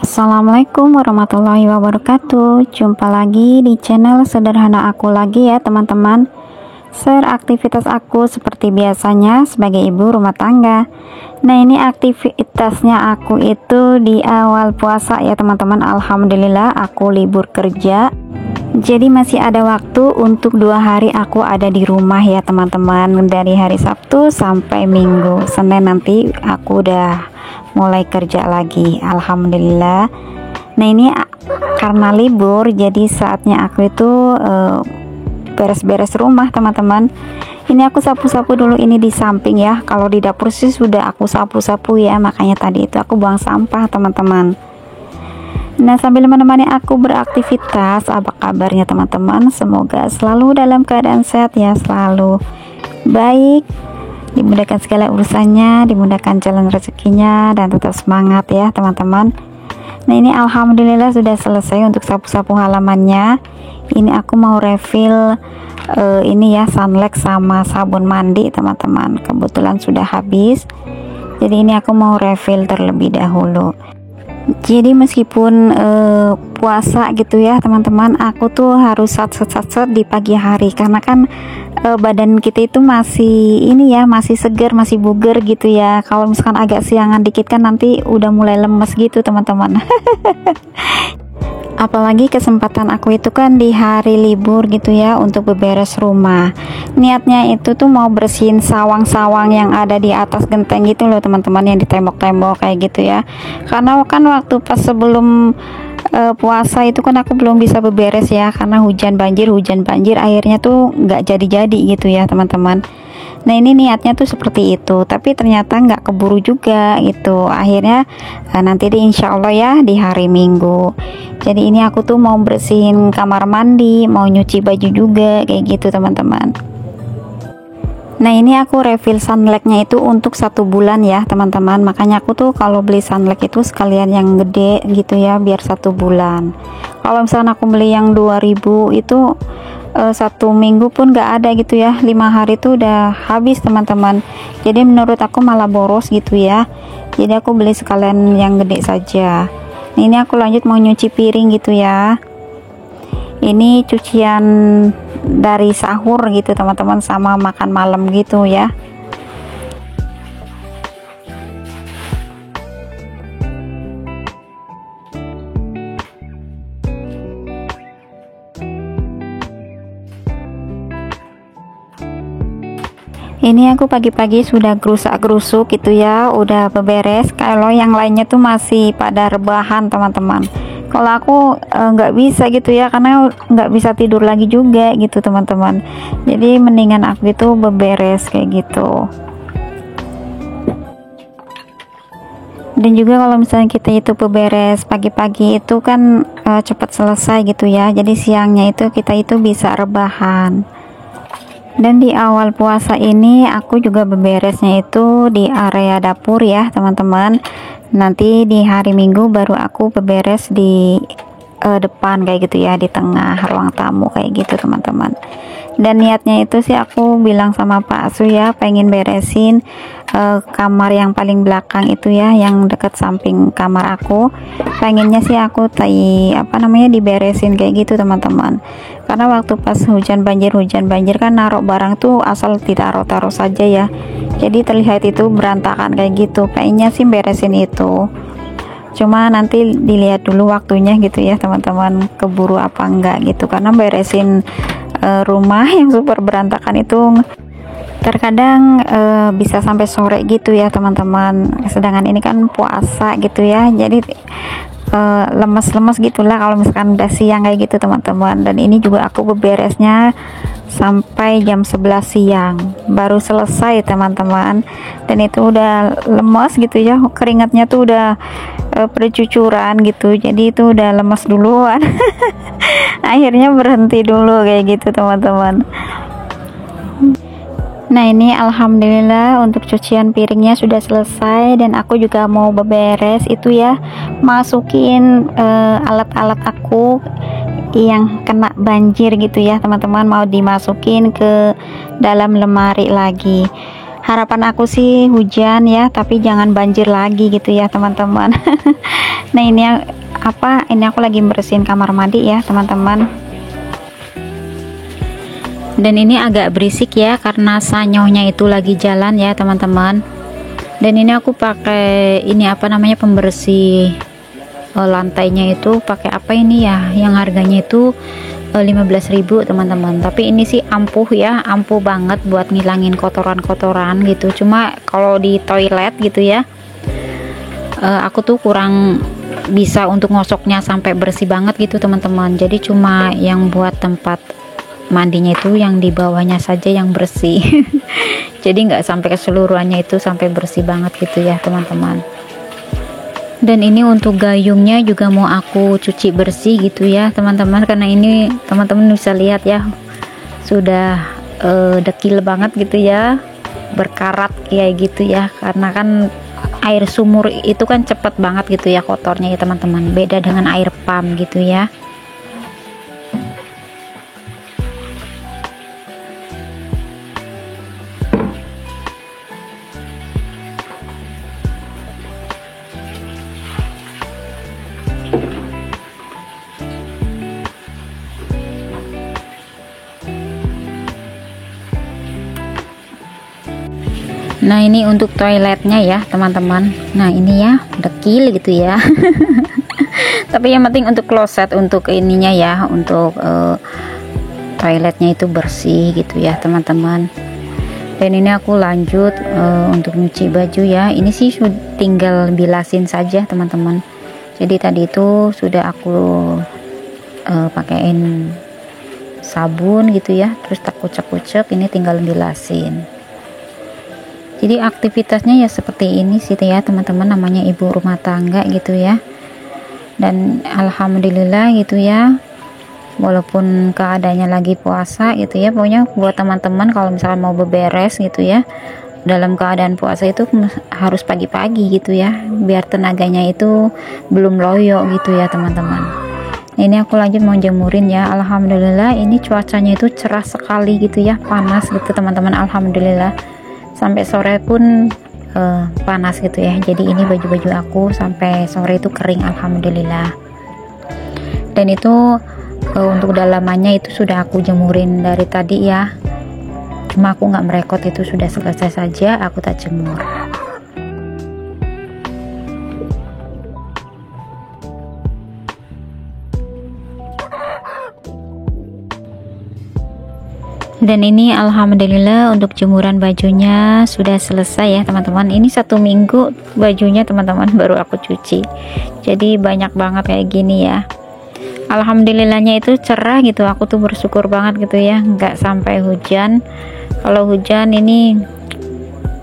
Assalamualaikum warahmatullahi wabarakatuh. Jumpa lagi di channel sederhana aku lagi ya teman-teman. Share aktivitas aku seperti biasanya sebagai ibu rumah tangga. Nah, ini aktivitasnya aku itu di awal puasa ya teman-teman. Alhamdulillah aku libur kerja, jadi masih ada waktu untuk 2 hari aku ada di rumah ya teman-teman. Dari hari Sabtu sampai Minggu. Senin nanti aku udah mulai kerja lagi, alhamdulillah. Nah, ini karena libur jadi saatnya aku itu beres-beres rumah teman-teman. Ini aku sapu-sapu dulu ini di samping ya. Kalau di dapur sih sudah aku sapu-sapu ya, makanya tadi itu aku buang sampah teman-teman. Nah, sambil menemani aku beraktivitas, apa kabarnya teman-teman? Semoga selalu dalam keadaan sehat ya, selalu baik, dimudahkan segala urusannya, dimudahkan jalan rezekinya, dan tetap semangat ya teman-teman. Nah, ini alhamdulillah sudah selesai untuk sapu-sapu halamannya. Ini aku mau refill ini ya, sunlight sama sabun mandi teman-teman. Kebetulan sudah habis, jadi ini aku mau refill terlebih dahulu. Jadi meskipun puasa gitu ya teman-teman, aku tuh harus sat-sat di pagi hari karena kan badan kita itu masih ini ya, masih segar, masih bugar gitu ya. Kalau misalkan agak siangan dikit kan nanti udah mulai lemes gitu teman-teman. Apalagi kesempatan aku itu kan di hari libur gitu ya, untuk beberes rumah. Niatnya itu tuh mau bersihin sawang-sawang yang ada di atas genteng gitu loh teman-teman, yang di tembok-tembok kayak gitu ya. Karena kan waktu pas sebelum puasa itu kan aku belum bisa beberes ya, karena hujan banjir akhirnya tuh nggak jadi-jadi gitu ya teman-teman. Nah, ini niatnya tuh seperti itu, tapi ternyata nggak keburu juga gitu. Akhirnya nanti insya Allah ya di hari Minggu. Jadi ini aku tuh mau bersihin kamar mandi, mau nyuci baju juga kayak gitu teman-teman. Nah, ini aku refill sunlightnya itu untuk 1 bulan ya teman-teman. Makanya aku tuh kalau beli sunlight itu sekalian yang gede gitu ya, biar 1 bulan. Kalau misalnya aku beli yang 2000 itu 1 minggu pun gak ada gitu ya, 5 hari itu udah habis teman-teman. Jadi menurut aku malah boros gitu ya. Jadi aku beli sekalian yang gede saja. Nah, ini aku lanjut mau nyuci piring gitu ya. Ini cucian dari sahur gitu teman-teman, sama makan malam gitu ya. Ini aku pagi-pagi sudah gerusak-gerusuk gitu ya, udah beberes. Kalau yang lainnya tuh masih pada rebahan teman-teman. Kalau aku nggak bisa gitu ya, karena nggak bisa tidur lagi juga gitu teman-teman. Jadi mendingan aku itu beberes kayak gitu. Dan juga kalau misalnya kita itu beberes pagi-pagi itu kan cepat selesai gitu ya. Jadi siangnya itu kita itu bisa rebahan. Dan di awal puasa ini aku juga beberesnya itu di area dapur ya teman-teman. Nanti di hari Minggu baru aku beberes di depan kayak gitu ya, di tengah ruang tamu kayak gitu teman-teman. Dan niatnya itu sih aku bilang sama Pak Su ya, pengen beresin kamar yang paling belakang itu ya, yang dekat samping kamar aku. Pengennya sih aku diberesin kayak gitu teman-teman. Karena waktu pas hujan banjir kan naruh barang tuh asal ditaruh-taruh saja ya. Jadi terlihat itu berantakan kayak gitu. Pengennya sih beresin itu. Cuma nanti dilihat dulu waktunya gitu ya teman-teman, keburu apa enggak gitu. Karena beresin rumah yang super berantakan itu terkadang bisa sampai sore gitu ya teman-teman. Sedangkan ini kan puasa gitu ya, jadi lemes-lemes gitulah kalau misalkan udah siang kayak gitu teman-teman. Dan ini juga aku beberesnya sampai jam 11 siang baru selesai teman-teman. Dan itu udah lemes gitu ya, keringatnya tuh udah bercucuran gitu, jadi itu udah lemes duluan. Akhirnya berhenti dulu kayak gitu teman-teman. Nah, ini alhamdulillah untuk cucian piringnya sudah selesai. Dan aku juga mau beberes itu ya, masukin alat-alat aku yang kena banjir gitu ya teman-teman, mau dimasukin ke dalam lemari lagi. Harapan aku sih hujan ya, tapi jangan banjir lagi gitu ya teman-teman. Nah ini apa, ini aku lagi bersihin kamar mandi ya teman-teman. Dan ini agak berisik ya karena sanyonya itu lagi jalan ya teman-teman. Dan ini aku pakai ini apa namanya, pembersih lantainya itu pakai apa ini ya, yang harganya itu 15.000 teman-teman. Tapi ini sih ampuh ya, ampuh banget buat ngilangin kotoran-kotoran gitu. Cuma kalau di toilet gitu ya, aku tuh kurang bisa untuk ngosoknya sampai bersih banget gitu teman-teman. Jadi cuma yang buat tempat mandinya itu yang di bawahnya saja yang bersih. Jadi nggak sampai keseluruhannya itu sampai bersih banget gitu ya teman-teman. Dan ini untuk gayungnya juga mau aku cuci bersih gitu ya teman-teman, karena ini teman-teman bisa lihat ya sudah dekil banget gitu ya, berkarat kayak gitu ya, karena kan air sumur itu kan cepet banget gitu ya kotornya ya teman-teman, beda dengan air pump gitu ya. Nah ini untuk toiletnya ya teman-teman. Nah ini ya dekil gitu ya. Tapi yang penting untuk kloset, untuk ininya ya, untuk toiletnya itu bersih gitu ya teman-teman. Dan ini aku lanjut untuk nyuci baju ya. Ini sih tinggal bilasin saja teman-teman. Jadi tadi itu sudah aku pakein sabun gitu ya, terus tak kucek-kucek, ini tinggal bilasin. Jadi aktivitasnya ya seperti ini sih ya teman-teman, namanya ibu rumah tangga gitu ya. Dan alhamdulillah gitu ya, walaupun keadaannya lagi puasa gitu ya, pokoknya buat teman-teman kalau misalkan mau beberes gitu ya, dalam keadaan puasa itu harus pagi-pagi gitu ya, biar tenaganya itu belum loyo gitu ya teman-teman. Ini aku lanjut mau jemurin ya. Alhamdulillah ini cuacanya itu cerah sekali gitu ya, panas gitu teman-teman, alhamdulillah. Sampai sore pun panas gitu ya. Jadi ini baju-baju aku sampai sore itu kering, alhamdulillah. Dan itu untuk dalamannya itu sudah aku jemurin dari tadi ya, cuma aku nggak merekod, itu sudah selesai saja aku tak jemur. Dan ini alhamdulillah untuk jemuran bajunya sudah selesai ya teman-teman. Ini 1 minggu bajunya teman-teman baru aku cuci, jadi banyak banget kayak gini ya. Alhamdulillahnya itu cerah gitu, aku tuh bersyukur banget gitu ya, nggak sampai hujan. Kalau hujan ini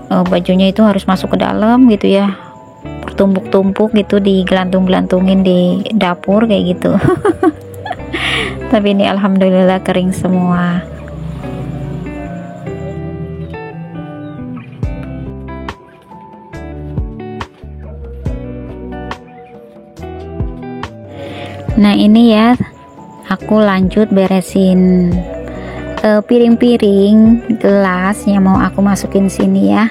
bajunya itu harus masuk ke dalam gitu ya, bertumpuk-tumpuk gitu, digelantung-gelantungin di dapur kayak gitu. Tapi ini alhamdulillah kering semua. Nah ini ya aku lanjut beresin piring-piring, gelas yang mau aku masukin sini ya.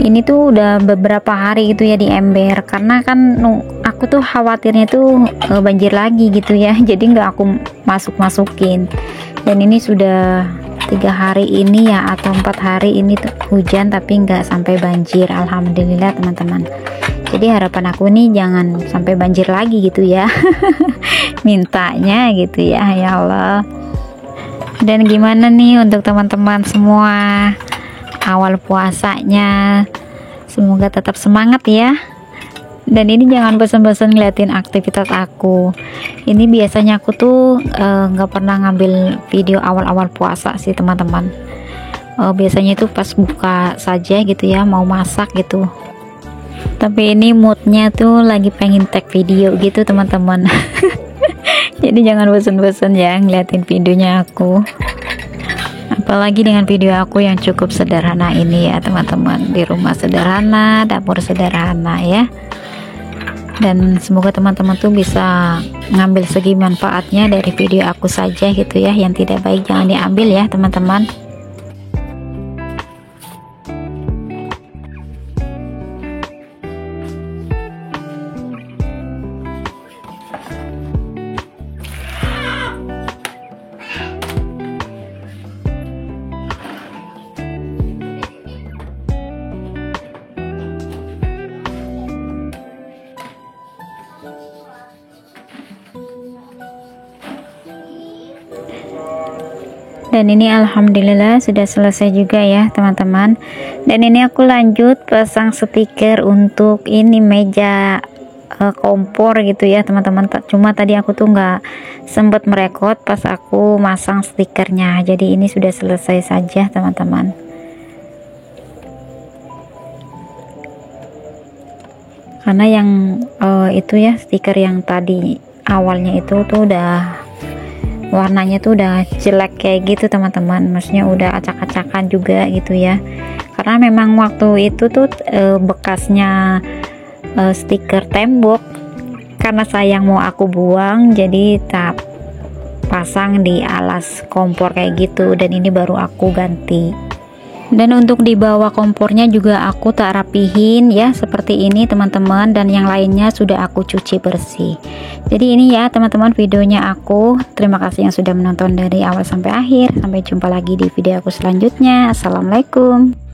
Ini tuh udah beberapa hari gitu ya di ember, karena kan aku tuh khawatirnya tuh banjir lagi gitu ya, jadi nggak aku masukin. Dan ini sudah 3 hari ini ya, atau 4 hari ini hujan tapi nggak sampai banjir, alhamdulillah teman-teman. Jadi harapan aku nih jangan sampai banjir lagi gitu ya. Mintanya gitu ya, ya Allah. Dan gimana nih untuk teman-teman semua awal puasanya, semoga tetap semangat ya. Dan ini jangan bosan-bosan ngeliatin aktivitas aku. Ini biasanya aku tuh nggak pernah ngambil video awal-awal puasa sih teman-teman. Biasanya itu pas buka saja gitu ya, mau masak gitu. Tapi ini moodnya tuh lagi pengen tag video gitu teman-teman. Jadi jangan bosan-bosan ya ngeliatin videonya aku, apalagi dengan video aku yang cukup sederhana ini ya teman-teman. Di rumah sederhana, dapur sederhana ya. Dan semoga teman-teman tuh bisa ngambil segi manfaatnya dari video aku saja gitu ya. Yang tidak baik jangan diambil ya teman-teman. Dan ini alhamdulillah sudah selesai juga ya teman-teman. Dan ini aku lanjut pasang stiker untuk ini meja kompor gitu ya teman-teman. Cuma tadi aku tuh nggak sempet merekod pas aku masang stikernya, jadi ini sudah selesai saja teman-teman. Karena yang itu ya stiker yang tadi awalnya itu tuh udah warnanya tuh udah jelek kayak gitu teman-teman, maksudnya udah acak-acakan juga gitu ya. Karena memang waktu itu tuh bekasnya stiker tembok, karena sayang mau aku buang jadi tak pasang di alas kompor kayak gitu, dan ini baru aku ganti. Dan untuk di bawah kompornya juga aku tak rapihin ya seperti ini teman-teman, dan yang lainnya sudah aku cuci bersih. Jadi ini ya teman-teman videonya aku. Terima kasih yang sudah menonton dari awal sampai akhir. Sampai jumpa lagi di video aku selanjutnya. Assalamualaikum.